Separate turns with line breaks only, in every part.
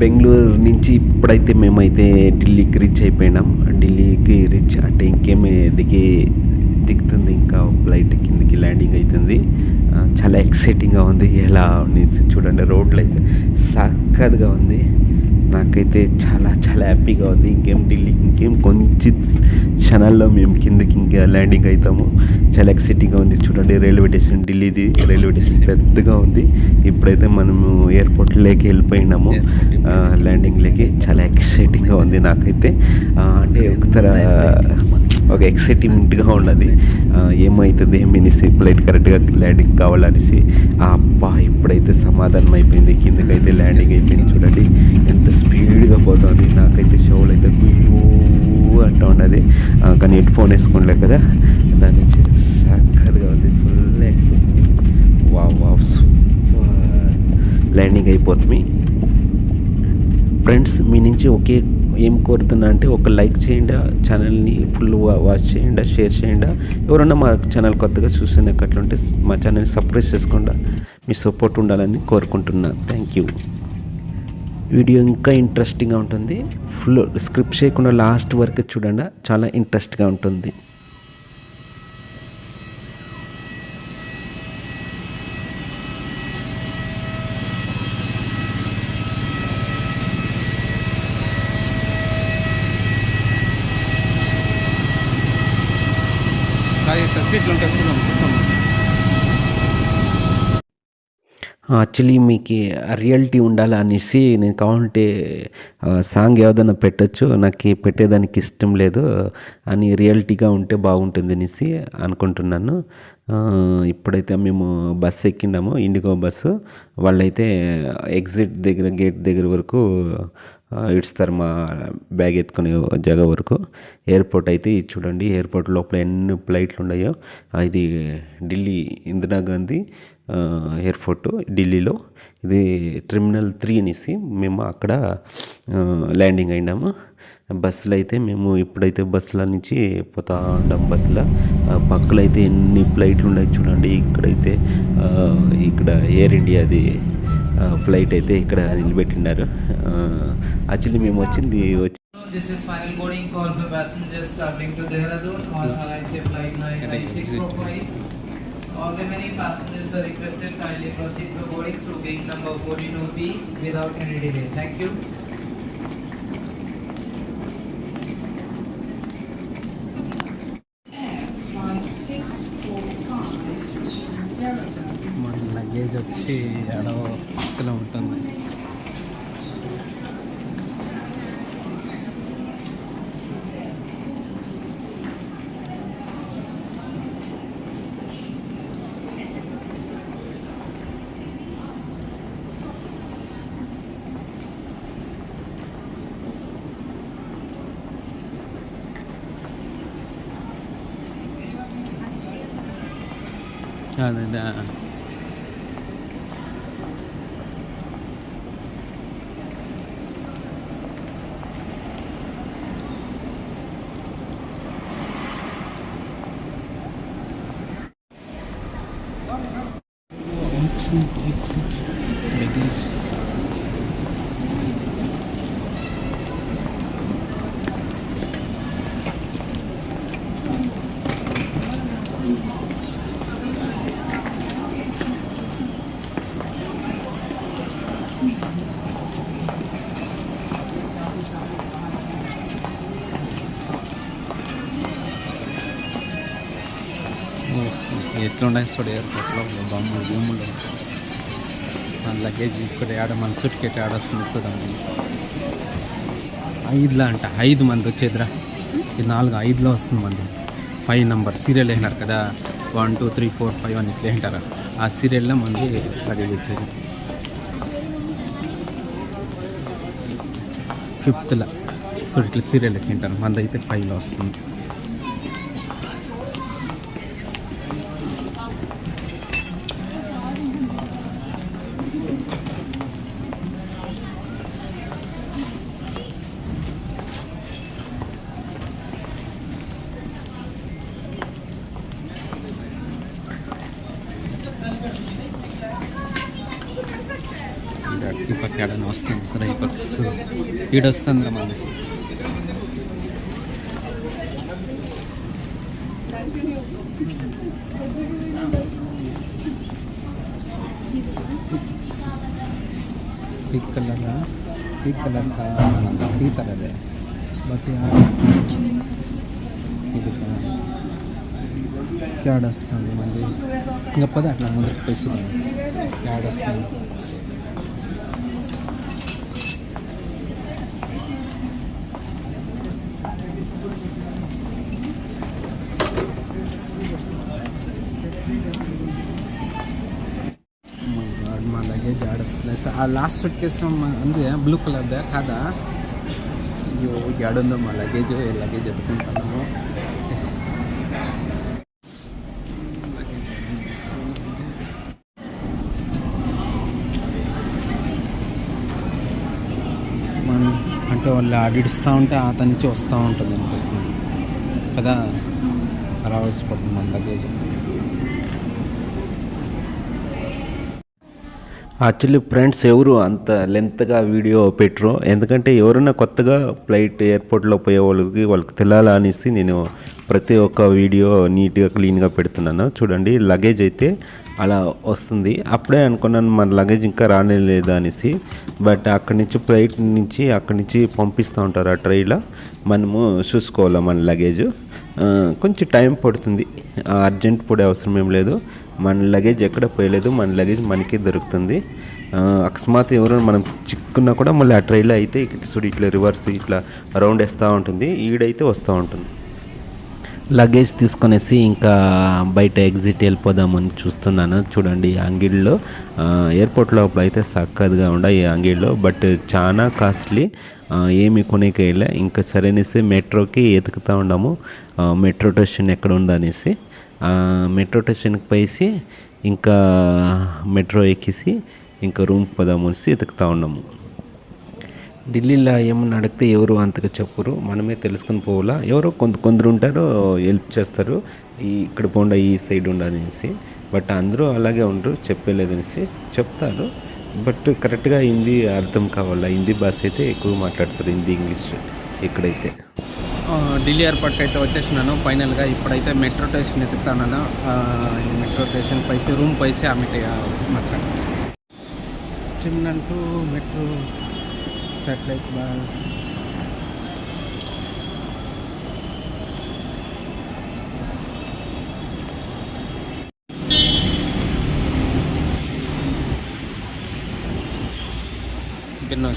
బెంగళూరు నుంచి ఇప్పుడైతే మేమైతే ఢిల్లీకి రీచ్ అయిపోయినాం. ఢిల్లీకి రీచ్ అంటే ఇంకేమి దిగుతుంది, ఇంకా ఫ్లైట్ కిందికి ల్యాండింగ్ అవుతుంది. చాలా ఎక్సైటింగ్గా ఉంది. ఎలా అనేసి చూడండి, రోడ్లు అయితే సక్కగా ఉంది. నాకైతే చాలా చాలా హ్యాపీగా ఉంది. ఇంకేం కొంచెం క్షణాల్లో మేము కిందకి ఇంకా ల్యాండింగ్ అవుతాము. చాలా ఎక్సైటింగ్గా ఉంది. చూడండి, రైల్వే స్టేషన్, ఢిల్లీది రైల్వే స్టేషన్ పెద్దగా ఉంది. ఇప్పుడైతే మనము ఎయిర్పోర్ట్లోకి వెళ్ళిపోయినాము, ల్యాండింగ్లోకి. చాలా ఎక్సైటింగ్గా ఉంది నాకైతే. అంటే ఒక ఎక్సైట్మెంట్గా ఉన్నది. ఏమవుతుంది ఏమనేసి, ఫ్లైట్ కరెక్ట్గా ల్యాండింగ్ కావాలనేసి. అబ్బా, ఇప్పుడైతే సమాధానం అయిపోయింది. కిందకైతే ల్యాండింగ్ అయిపోయింది. చూడండి ఎంత స్పీడ్గా పోతుంది. నాకైతే షోలు అయితే అంటూ ఉన్నది. కానీ హెడ్ ఫోన్ వేసుకోలే కదా, దాని నుంచి సక్కగా ఉంది. Full exciting. Wow super landing అయిపోతుంది. ఫ్రెండ్స్, మీ నుంచి ఏం కోరుతున్నా అంటే ఒక లైక్ చేయండి, ఛానల్ని ఫుల్ వాచ్ చేయండి, షేర్ చేయండి. ఎవరన్నా మా ఛానల్ కొత్తగా చూస్తున్నట్లుంటే మా ఛానల్ని సబ్స్క్రైబ్ చేసుకుండా మీ సపోర్ట్ ఉండాలని కోరుకుంటున్నా. Thank you. వీడియో ఇంకా ఇంట్రెస్టింగ్గా ఉంటుంది. ఫుల్ స్క్రిప్ట్ చేయకుండా లాస్ట్ వరకు చూడండి, చాలా ఇంట్రెస్ట్గా ఉంటుంది. యాక్చువల్లీ మీకు రియాలిటీ ఉండాలనేసి నేను కావాలంటే సాంగ్ ఏదైనా పెట్టచ్చు, నాకు పెట్టేదానికి ఇష్టం లేదు అని. రియాలిటీగా ఉంటే బాగుంటుంది అనేసి అనుకుంటున్నాను. ఇప్పుడైతే మేము బస్సు ఎక్కినాము, ఇండిగో బస్సు. వాళ్ళైతే ఎగ్జిట్ దగ్గర, గేట్ దగ్గర వరకు ఇడుస్తారు మా బ్యాగ్ ఎత్తుకునే జగ వరకు. ఎయిర్పోర్ట్ అయితే చూడండి, ఎయిర్పోర్ట్ లోపల ఎన్ని ఫ్లైట్లు ఉన్నాయో. ఇది ఢిల్లీ ఇందిరాగాంధీ ఎయిర్పోర్ట్ ఢిల్లీలో. ఇది టెర్మినల్ 3 అనేసి మేము అక్కడ ల్యాండింగ్ అయినాము. బస్సులు అయితే మేము ఇప్పుడైతే బస్సుల నుంచి పోతా ఉంటాం. బస్సులో పక్కలో అయితే ఎన్ని ఫ్లైట్లు ఉన్నాయి చూడండి. ఇక్కడైతే ఇక్కడ ఎయిర్ ఇండియాది ఫ్లైట్ అయితే ఇక్కడ నిలబెట్టినారు. యాక్చువల్లీ మేము వచ్చింది
This is final boarding call for passengers traveling to Dehradun on ICA flight 99645. All remaining passengers are requested kindly proceed for boarding through gate number 42B without any delay. Thank you.
Flight 645 to Dehradun.
మన luggage వచ్చి ఎడవ పక్కన ఉంటుంది. అదే exit luggage. ఎట్లున్నాయి చూడు ఎయిర్పోర్ట్లో బొమ్మలు భూములు. మన లగేజ్ ఇక్కడ ఆడ మన సూట్కేట్ ఆడ వస్తుంది చూడండి. 5 మంది వచ్చేదిరా. ఇది 4-5లో వస్తుంది మంది. 5 నెంబర్ సీరియల్ వేసినారు కదా, 1 2 3 4 5 అని ఇట్లా వేసింటారు. ఆ సీరియల్లో మంది లగేజ్ వచ్చేది. 5th సో ఇట్లా సీరియల్ వేసింటారు. మంది అయితే 5లో వస్తుంది. ఈ పక్క ఏడన్నా వస్తుంది సరే అయిపోతుంది ఈడొస్తుంది మంది पिंक कलर का ఈ तरह बट ఇది యాడ్ వస్తుంది మళ్ళీ ఇంకా పద అట్లా ముందుకు పెసుకుంది యాడ్ వస్తుంది మా లగేజ్ యాడ్ వస్తుంది ఆ లాస్ట్ సూట్ కేసు ఉంది బ్లూ కలర్దే కాదా అయ్యో యాడుందో మా లగేజ్ ఎత్తుకుంటున్నాము అంటే వాళ్ళు ఆడిస్తూ ఉంటే అతని నుంచి వస్తూ ఉంటుంది అనిపిస్తుంది కదా అలా వేసిపోతుంది మన లగేజ్
యాక్చువల్లీ ఫ్రెండ్స్ ఎవరు అంత లెంత్గా వీడియో పెట్టరు, ఎందుకంటే ఎవరైనా కొత్తగా ఫ్లైట్ ఎయిర్పోర్ట్లో పోయే వాళ్ళకి తెలియాలా అనేసి నేను ప్రతి ఒక్క వీడియో నీట్గా క్లీన్గా పెడుతున్నాను. చూడండి లగేజ్ అయితే అలా వస్తుంది. అప్పుడే అనుకున్నాను మన లగేజ్ ఇంకా రానేలేదా అనేసి, బట్ అక్కడి నుంచి ఫ్లైట్ నుంచి అక్కడి నుంచి పంపిస్తూ ఉంటారు ఆ ట్రైలో, మనము చూసుకోవాలి మన లగేజ్. కొంచెం టైం పడుతుంది, అర్జెంట్ పడే అవసరం ఏం లేదు. మన లగేజ్ ఎక్కడ పోయలేదు, మన లగేజ్ మనకి దొరుకుతుంది. అకస్మాత్ ఎవరైనా మనం చిక్కున్నా కూడా మళ్ళీ ఆ ట్రైలో అయితే ఇట్లా రివర్స్ ఇట్లా రౌండ్ వేస్తూ ఉంటుంది, ఈడైతే వస్తూ ఉంటుంది. లగేజ్ తీసుకొనేసి ఇంకా బయట ఎగ్జిట్ వెళ్ళిపోదామని చూస్తున్నాను. చూడండి అంగిల్లో ఎయిర్పోర్ట్ లోపల అయితే చక్కగా ఉండే ఈ అంగిల్లో, బట్ చాలా కాస్ట్లీ, ఏమి కొనేకేయలే. ఇంకా సరేనేసి మెట్రోకి ఎతుకుతూ ఉన్నాము, మెట్రో స్టేషన్ ఎక్కడ ఉందనేసి. మెట్రో స్టేషన్కి పోయేసి ఇంకా మెట్రో ఎక్కేసి ఇంకా రూమ్కి పోదాము అనేసి ఎతుకుతూ ఉన్నాము. ఢిల్లీలో ఏమన్నా అడిగితే ఎవరు అంతగా చెప్పరు, మనమే తెలుసుకొని పోవాలా. ఎవరో కొందరు ఉంటారు హెల్ప్ చేస్తారు, ఇక్కడ పోండా ఈ సైడ్ ఉండనేసి, బట్ అందరూ అలాగే ఉండరు, చెప్పలేదనేసి చెప్తారు. బట్ కరెక్ట్గా హిందీ అర్థం కావాలా, హిందీ భాష అయితే ఎక్కువ మాట్లాడతారు, హిందీ ఇంగ్లీష్ ఇక్కడైతే.
ఢిల్లీ ఎయిర్పోర్ట్కి అయితే వచ్చేసినాను ఫైనల్గా. ఇప్పుడైతే metro station ఎత్తుకుతాను. Metro station పైసి room పైసి ఆమె మాట్లాడతాను. చిన్నంటూ metro satellite bus. Benar.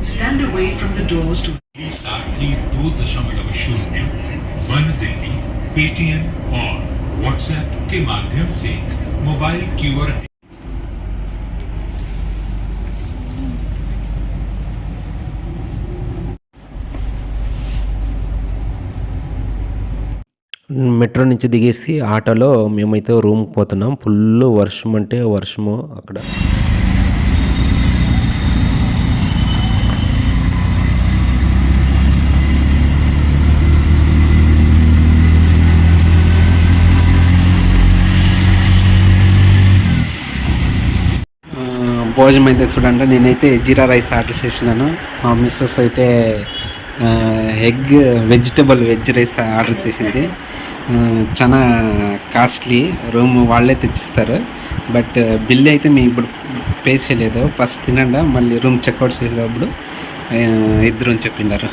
Stand away from the doors to
Sarathi 2.0 one Delhi Paytm और व्हाट्सएप के माध्यम से मोबाइल क्यूआर
మెట్రో నుంచి దిగేసి ఆటోలో మేమైతే రూమ్కి పోతున్నాం. ఫుల్ వర్షం అంటే వర్షము అక్కడ.
భోజనం అయితే చూడండి, నేనైతే జీరా రైస్ ఆర్డర్ చేసినాను. మా మిస్సెస్ అయితే వెజ్ రైస్ ఆర్డర్ చేసింది. చాలా కాస్ట్లీ, రూమ్ వాళ్ళే తెచ్చిస్తారు, బట్ బిల్ అయితే మేము ఇప్పుడు పే చేయలేదు. ఫస్ట్ తినండి, మళ్ళీ రూమ్ చెక్అవుట్ చేసేటప్పుడు ఇద్దరు అని చెప్పినారు.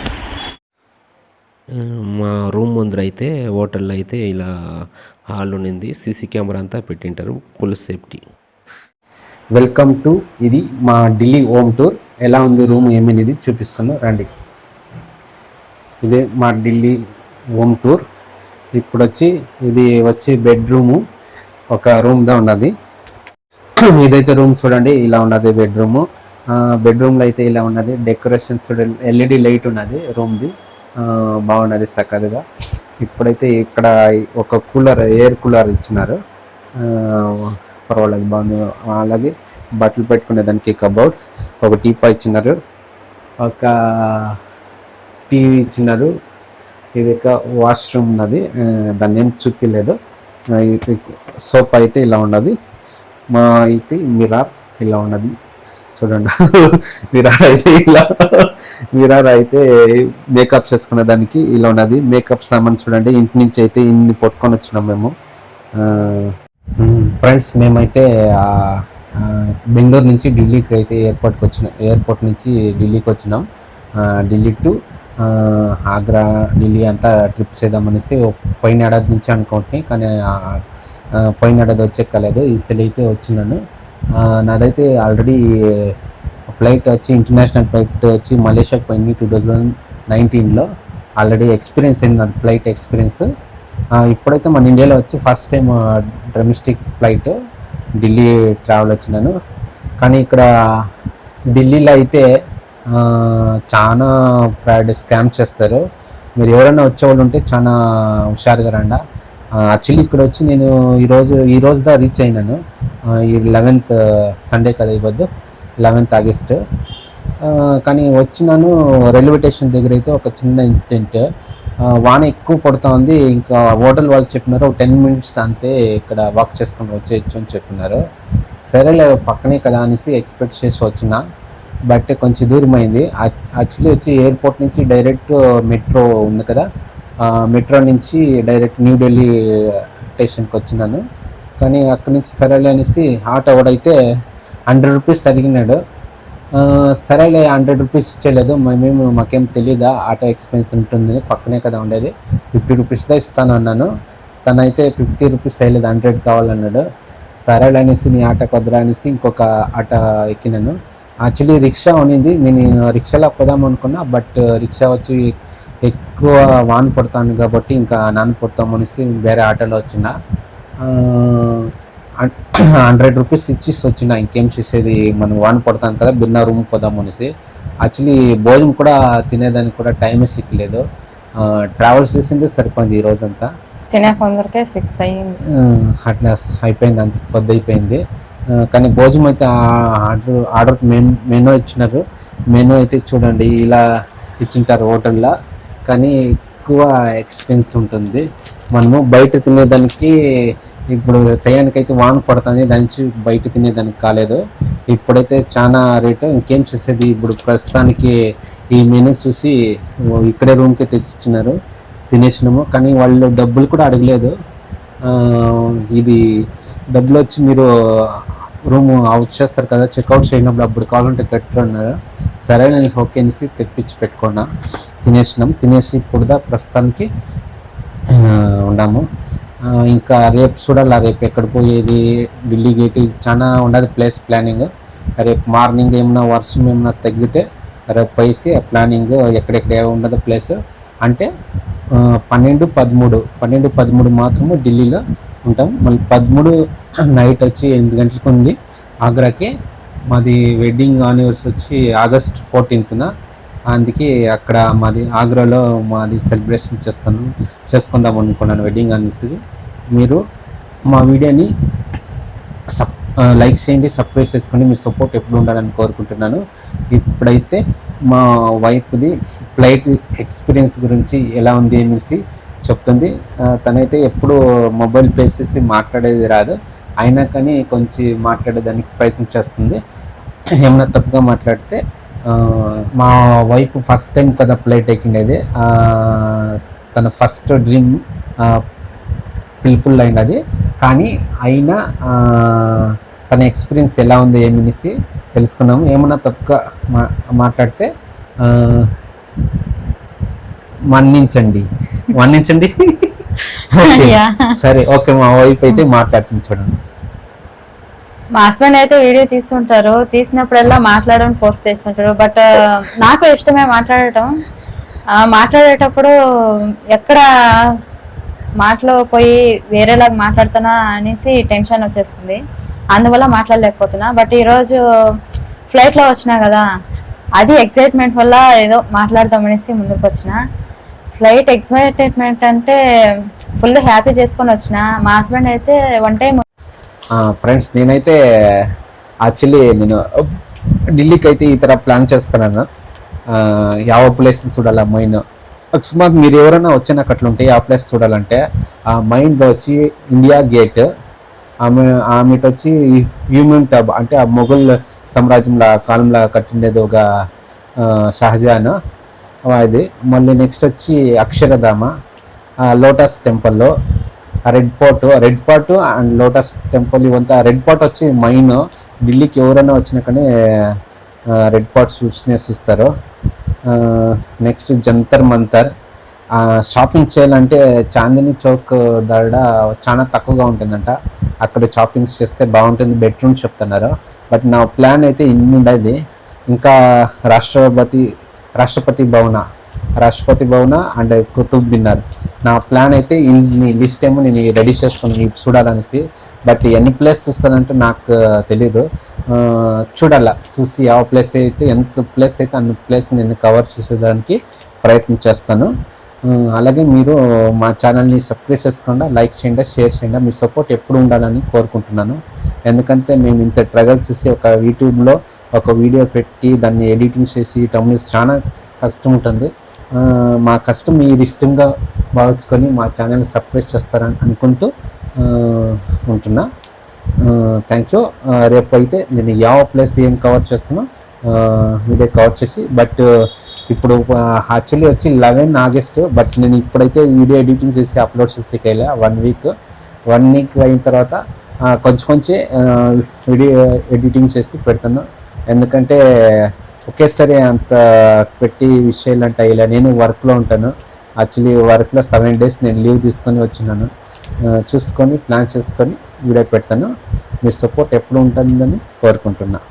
మా రూమ్ ముందర అయితే హోటల్లో అయితే ఇలా హాల్ ఉన్నింది, సీసీ కెమెరా అంతా పెట్టింటారు, ఫుల్ సేఫ్టీ.
వెల్కమ్ టు ఇది మా ఢిల్లీ హోమ్ టూర్. ఎలా ఉంది రూమ్ ఏమైనది చూపిస్తాను రండి. ఇదే మా ఢిల్లీ హోమ్ టూర్. ఇప్పుడు ఇది వచ్చి బెడ్రూము, ఒక రూమ్దా ఉన్నది. ఇదైతే రూమ్ చూడండి, ఇలా ఉన్నది బెడ్రూము. బెడ్రూమ్లో అయితే ఇలా ఉన్నది. డెకరేషన్ చూడండి, ఎల్ఈడి లైట్ ఉన్నది రూమ్ది, బాగున్నది చక్కగా. ఇప్పుడైతే ఇక్కడ ఒక కూలర్, ఎయిర్ కూలర్ ఇచ్చినారు, పర్వాలేదు బాగుంది. అలాగే బట్టలు పెట్టుకునే దానికి కబోర్డ్, ఒక టీపా ఇచ్చినారు, ఒక టీవీ ఇచ్చినారు. ఇది ఒక వాష్రూమ్ ఉన్నది, దాన్ని ఏం చూపించలేదు. సోఫా అయితే ఇలా ఉన్నది. మా అయితే మిర్రర్ ఇలా ఉన్నది చూడండి. మిర్రర్ అయితే మేకప్ చేసుకునే దానికి ఇలా ఉన్నది. మేకప్ సామాన్ చూడండి, ఇంటి నుంచి అయితే ఇన్ని పట్టుకొని వచ్చినాం మేము. ఫ్రెండ్స్, మేమైతే బెంగళూరు నుంచి ఢిల్లీకి అయితే ఎయిర్పోర్ట్ నుంచి ఢిల్లీకి వచ్చినాం. ఢిల్లీ టు ఆగ్రా, ఢిల్లీ అంతా ట్రిప్ చేద్దామనేసి పోయిన ఏడాది నుంచి అనుకుంటున్నాయి, కానీ పోయిన ఏడాది వచ్చేక్కలేదు. ఈసారి అయితే వచ్చినాను. నాదైతే ఆల్రెడీ ఫ్లైట్ వచ్చి ఇంటర్నేషనల్ ఫ్లైట్ వచ్చి మలేషియాకి పోయింది 2019లో. ఆల్రెడీ ఎక్స్పీరియన్స్ అయింది నాకు ఫ్లైట్ ఎక్స్పీరియన్స్. ఇప్పుడైతే మన ఇండియాలో వచ్చి first time domestic flight Delhi travel వచ్చినాను. కానీ ఇక్కడ ఢిల్లీలో అయితే చాలా ఫ్రాడ్ స్కామ్ చేస్తారు. మీరు ఎవరైనా వచ్చేవాళ్ళు ఉంటే చాలా హుషారుగా రండి. యాక్చువల్లీ ఇక్కడ వచ్చి నేను ఈరోజు దా రీచ్ అయినాను. ఈ 11th సండే కదా, ఇవ్వద్దు 11th ఆగస్ట్. కానీ వచ్చినాను రైల్వే స్టేషన్ దగ్గర అయితే ఒక చిన్న ఇన్సిడెంట్. వాన ఎక్కువ పడుతూ ఉంది. ఇంకా హోటల్ వాళ్ళు చెప్పినారు 10 minutes అంతే ఇక్కడ వాక్ చేసుకొని వచ్చేయచ్చు అని చెప్పినారు. సరేలే పక్కనే కదా అనేసి ఎక్స్పెక్ట్ చేసి వచ్చిన, బట్ కొంచెం దూరం అయింది. యాక్చువల్లీ వచ్చి ఎయిర్పోర్ట్ నుంచి డైరెక్ట్ మెట్రో ఉంది కదా, మెట్రో నుంచి డైరెక్ట్ న్యూ ఢిల్లీ స్టేషన్కి వచ్చినాను. కానీ అక్కడి నుంచి సరేలే అనేసి ఆటో వాడైతే 100 rupees అడిగినాడు. సరేలే 100 rupees ఇచ్చేయలేదు. మాకేం తెలీదా ఆటో ఎక్స్పెన్స్ ఉంటుంది, పక్కనే కదా ఉండేది, 50 rupees దా ఇస్తాను అన్నాను. తనైతే 50 rupees అయ్యలేదు, 100 కావాలన్నాడు. సరేలే అనేసి నీ ఆటో కొద్దిరా అనేసి ఇంకొక ఆటో ఎక్కినాను. యాక్చువల్లీ రిక్షా ఉన్నింది, నేను రిక్షాలో పోదాం అనుకున్నా, బట్ రిక్షా వచ్చి ఎక్కువ వాన పడతాను కాబట్టి ఇంకా నాన్న పడతాం అనేసి వేరే ఆటోలో వచ్చిన. 100 rupees ఇచ్చేసి వచ్చిన. ఇంకేం చేసేది, మనం వాన పడతాను కదా, బిన్నా రూమ్ పోదాం అనేసి. యాక్చువల్లీ భోజనం కూడా తినేదానికి కూడా టైమే సిక్కలేదు. ట్రావెల్ చేసిందే సరిపోయింది ఈ రోజంతా.
తినే కొందరికే 6 అయ్యింది,
అట్లా అయిపోయింది, అంత పెద్ద అయిపోయింది. కానీ భోజనం అయితే ఆర్డర్ మెనూ ఇచ్చినారు. మెనూ అయితే చూడండి ఇలా ఇచ్చింటారు హోటల్లో, కానీ ఎక్కువ ఎక్స్పెన్స్ ఉంటుంది. మనము బయట తినేదానికి ఇప్పుడు టయానికైతే వాన పడుతుంది, దాని నుంచి బయట తినేదానికి కాలేదు. ఇప్పుడైతే చాలా రేటు. ఇంకేం చేసేది, ఇప్పుడు ప్రస్తుతానికి ఈ మెనూ చూసి ఇక్కడే రూమ్కి తెచ్చిచ్చినారు, తినేసినాము. కానీ వాళ్ళు డబ్బులు కూడా అడగలేదు. ఇది డబ్బులు వచ్చి మీరు రూమ్ అవుట్ చేస్తారు కదా, చెక్అవుట్ చేయనప్పుడు అప్పుడు కావాలంటే కట్టరు అన్నారు. సరే నేను ఓకే అనేసి తెప్పించి పెట్టుకున్నా, తినేసినాం. తినేసి ఇప్పుడు ప్రస్తుతానికి ఉన్నాము. ఇంకా రేపు చూడాలి, రేపు ఎక్కడ పోయేది, ఢిల్లీ గేట్ చాలా ఉండదు ప్లేస్ ప్లానింగ్. రేపు మార్నింగ్ ఏమైనా వర్షం ఏమైనా తగ్గితే రేపు పోయేసి ఆ ప్లానింగ్ ఎక్కడెక్కడ ఉండదు ప్లేస్. అంటే 12, 13 మాత్రము ఢిల్లీలో ఉంటాం. మళ్ళీ 13 నైట్ వచ్చి 8 గంటలకు ఉంది ఆగ్రాకి. మాది వెడ్డింగ్ యానివర్సరీ వచ్చి ఆగస్ట్ 14th. అందుకే అక్కడ మాది ఆగ్రాలో మాది సెలబ్రేషన్ చేసుకుందాం అనుకున్నాను వెడ్డింగ్ యానివర్సరీ. మీరు మా వీడియోని లైక్ చేయండి, సబ్స్క్రైబ్ చేసుకోండి. మీ సపోర్ట్ ఎప్పుడు ఉండాలని కోరుకుంటున్నాను. ఇప్పుడైతే మా వైఫ్ది ఫ్లైట్ ఎక్స్పీరియన్స్ గురించి ఎలా ఉంది అనేసి చెప్తుంది. తనైతే ఎప్పుడు మొబైల్ చేసి మాట్లాడేది రాదు, అయినా కానీ కొంచెం మాట్లాడేదానికి ప్రయత్నం చేస్తుంది. ఏమైనా తప్పుగా మాట్లాడితే, మా వైఫ్ ఫస్ట్ టైం కదా ఫ్లైట్ ఎక్కిండేది, తన ఫస్ట్ డ్రీమ్ ఫుల్ఫిల్ అయినది. కానీ అయినా తన ఎక్స్పీరియన్స్ ఎలా ఉంది ఏమనేసి తెలుసుకున్నాము. ఏమన్నా తప్పుగా మాట్లాడితే మన్నించండి. సరే ఓకే, మా వైఫ్ అయితే మాట్లాడుతుంది చూడండి.
మా హస్బెండ్ అయితే వీడియో తీస్తుంటారు, తీసినప్పుడల్లా మాట్లాడడం ఫోర్స్ చేస్తుంటారు. బట్ నాకు ఇష్టమే మాట్లాడటం. మాట్లాడేటప్పుడు ఎక్కడ మాటలో పోయి వేరేలాగా మాట్లాడుతున్నా అనేసి టెన్షన్ వచ్చేస్తుంది, అందువల్ల మాట్లాడలేకపోతున్నా. బట్ ఈరోజు ఫ్లైట్లో వచ్చినా కదా, అది ఎక్సైట్మెంట్ వల్ల ఏదో మాట్లాడదామనేసి ముందుకు వచ్చిన. ఫ్లైట్ ఎక్సైటెడ్మెంట్ అంటే ఫుల్ హ్యాపీ చేసుకొని వచ్చిన. మా హస్బెండ్ అయితే వన్ టైం.
ఫ్రెండ్స్, నేనైతే యాక్చువల్లీ నేను ఢిల్లీకి అయితే ఈ తర ప్లాన్ చేసుకున్నాను. యావ ప్లేసెస్ చూడాలి మైన్. అకస్మాత్ మీరు ఎవరైనా వచ్చినాక అట్లుంటే ఆ ప్లేస్ చూడాలంటే ఆ మైన్లో వచ్చి ఇండియా గేట్, ఆమె వచ్చి హ్యూమన్ టబ్ అంటే ఆ మొఘల్ సామ్రాజ్యంలో కాలంలో కట్టిండేది ఒక షాజహాన్ అది. మళ్ళీ నెక్స్ట్ వచ్చి అక్షరధామ, లోటస్ టెంపుల్లో red fort and lotus temple. ఇవంతా రెడ్ ఫోర్ట్ వచ్చి మైన్. ఢిల్లీకి ఎవరైనా వచ్చినా కానీ రెడ్ ఫోర్ట్ చూస్తారు. నెక్స్ట్ జంతర్ మంతర్. షాపింగ్ చేయాలంటే చాందినీ చౌక్ దగ్గర చాలా తక్కువగా ఉంటుందంట, అక్కడ షాపింగ్స్ చేస్తే బాగుంటుంది, బెడ్రూమ్ చెప్తున్నారు. బట్ నా ప్లాన్ అయితే ఇన్ని ఉండేది. ఇంకా రాష్ట్రపతి భవన అండ్ కుతుబ్ మినార్. నా ప్లాన్ అయితే ఇన్ని లిస్ట్ ఏమో నేను రెడీ చేసుకుని చూడాలనేసి. బట్ ఎన్ని ప్లేస్ చూస్తానంటే నాకు తెలీదు. చూసి ఆ ప్లేస్ అయితే ఎంత ప్లేస్ అయితే అన్ని ప్లేస్ నేను కవర్ చేసేదానికి ప్రయత్నం చేస్తాను. అలాగే మీరు మా ఛానల్ని సబ్స్క్రైబ్ చేసుకోండి, లైక్ చేయండి, షేర్ చేయండి. మీ సపోర్ట్ ఎప్పుడు ఉండాలని కోరుకుంటున్నాను. ఎందుకంటే మేము ఇంత ట్రగల్స్ చేసి ఒక యూట్యూబ్లో ఒక వీడియో పెట్టి దాన్ని ఎడిటింగ్ చేసి తమిళ చాలా కష్టం ఉంటుంది. మా కష్టం మీరు ఇష్టంగా భావించుకొని మా ఛానల్ని సబ్స్క్రైబ్ చేస్తారని అనుకుంటూ ఉంటున్నా. Thank you. రేపు అయితే నేను యావ ప్లేస్ ఏం కవర్ చేస్తున్నా వీడియో కవర్ చేసి. బట్ ఇప్పుడు యాక్చువల్లీ వచ్చి 11 ఆగస్ట్. బట్ నేను ఇప్పుడైతే వీడియో ఎడిటింగ్ చేసి అప్లోడ్ చేసి వెళ్ళా 1 వీక్ అయిన తర్వాత కొంచెం వీడియో ఎడిటింగ్ చేసి పెడతాను. ఎందుకంటే ఒకేసారి అంత పెట్టి విషయాలు అంటే ఇలా నేను వర్క్లో ఉంటాను. యాక్చువల్లీ వర్క్లో 7 days నేను లీవ్ తీసుకొని వచ్చినాను. చూసుకొని ప్లాన్ చేసుకొని వీడియో పెడతాను. మీ సపోర్ట్ ఎప్పుడు ఉంటుందని కోరుకుంటున్నా.